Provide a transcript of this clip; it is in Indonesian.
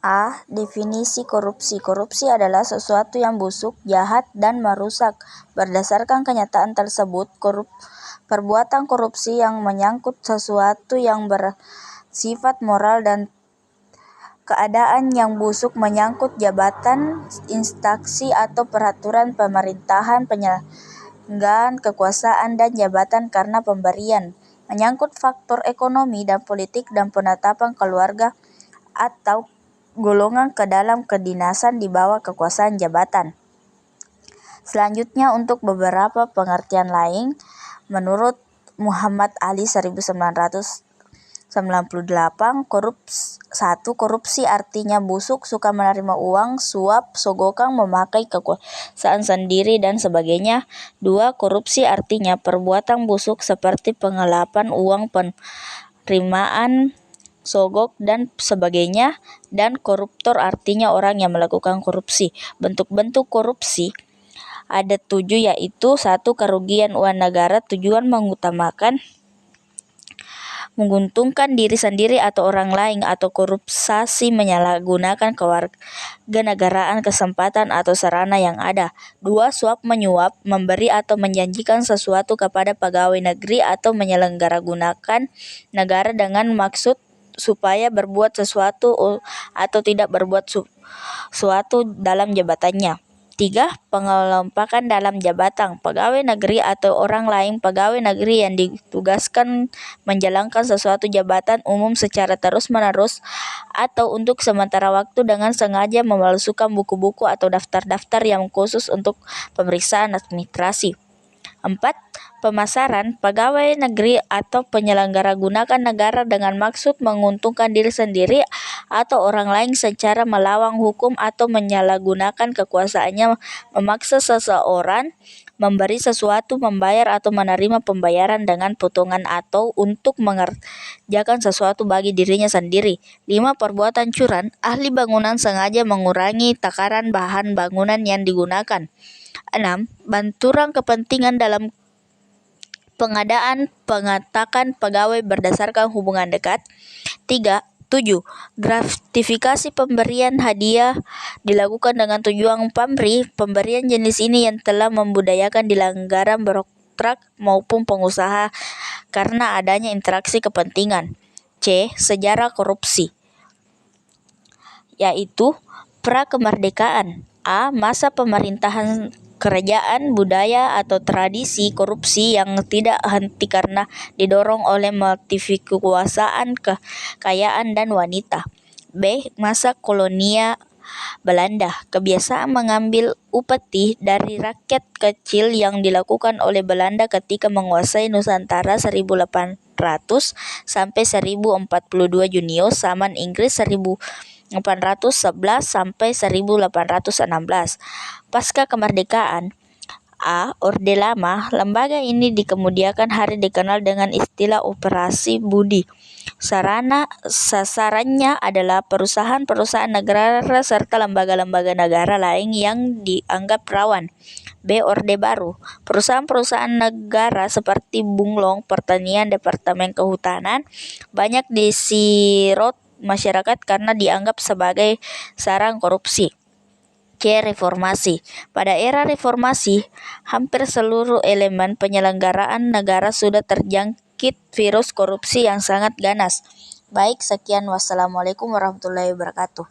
A. Definisi korupsi. Korupsi adalah sesuatu yang busuk, jahat, dan merusak. Berdasarkan kenyataan tersebut, perbuatan korupsi yang menyangkut sesuatu yang bersifat moral dan keadaan yang busuk menyangkut jabatan, instansi, atau peraturan pemerintahan, penyalahgunaan kekuasaan dan jabatan karena pemberian, menyangkut faktor ekonomi dan politik dan penetapan keluarga atau golongan ke dalam kedinasan di bawah kekuasaan jabatan. Selanjutnya, untuk beberapa pengertian lain, menurut Muhammad Ali 1998, korupsi artinya busuk, suka menerima uang, suap, sogokan, memakai kekuasaan sendiri, dan sebagainya. 2. Korupsi artinya perbuatan busuk seperti penggelapan uang, penerimaan sogok, dan sebagainya. Dan koruptor artinya orang yang melakukan korupsi. Bentuk-bentuk korupsi ada 7, yaitu 1. Kerugian uang negara, tujuan menguntungkan diri sendiri atau orang lain, atau korupsi menyalahgunakan kewarganegaraan, kesempatan atau sarana yang ada. 2. Suap menyuap, memberi atau menjanjikan sesuatu kepada pegawai negeri atau menyelenggaragunakan negara dengan maksud supaya berbuat sesuatu atau tidak berbuat sesuatu dalam jabatannya. 3. Pengelompakan dalam jabatan. Pegawai negeri atau orang lain pegawai negeri yang ditugaskan menjalankan sesuatu jabatan umum secara terus-menerus atau untuk sementara waktu dengan sengaja memalsukan buku-buku atau daftar-daftar yang khusus untuk pemeriksaan administrasi. 4. Pemasaran. Pegawai negeri atau penyelenggara gunakan negara dengan maksud menguntungkan diri sendiri atau orang lain secara melawan hukum atau menyalahgunakan kekuasaannya, memaksa seseorang memberi sesuatu, membayar atau menerima pembayaran dengan potongan atau untuk mengerjakan sesuatu bagi dirinya sendiri. 5. Perbuatan curang. Ahli bangunan sengaja mengurangi takaran bahan bangunan yang digunakan. 6. Benturan kepentingan dalam pengadaan pengangkatan pegawai berdasarkan hubungan dekat. 7. Gratifikasi pemberian hadiah dilakukan dengan tujuan pamrih. Pemberian jenis ini yang telah membudayakan di anggaran birokrat maupun pengusaha karena adanya interaksi kepentingan. C. Sejarah korupsi, yaitu pra-kemerdekaan. A. Masa pemerintahan kerajaan, budaya atau tradisi korupsi yang tidak henti karena didorong oleh motif kekuasaan, kekayaan, dan wanita. B. Masa kolonial Belanda. Kebiasaan mengambil upeti dari rakyat kecil yang dilakukan oleh Belanda ketika menguasai Nusantara 1800 sampai 1042 Junius zaman Inggris 1811 sampai 1816. Pasca kemerdekaan. A. Orde Lama. Lembaga ini dikemudiakan hari dikenal dengan istilah Operasi Budi. Sasarannya adalah perusahaan-perusahaan negara serta lembaga-lembaga negara lain yang dianggap rawan. B. Orde Baru. Perusahaan-perusahaan negara seperti Bunglon, Pertanian, Departemen Kehutanan banyak disirot masyarakat karena dianggap sebagai sarang korupsi. C. Reformasi. Pada era reformasi, hampir seluruh elemen penyelenggaraan negara sudah terjangkit virus korupsi yang sangat ganas. Baik, sekian. Wassalamualaikum warahmatullahi wabarakatuh.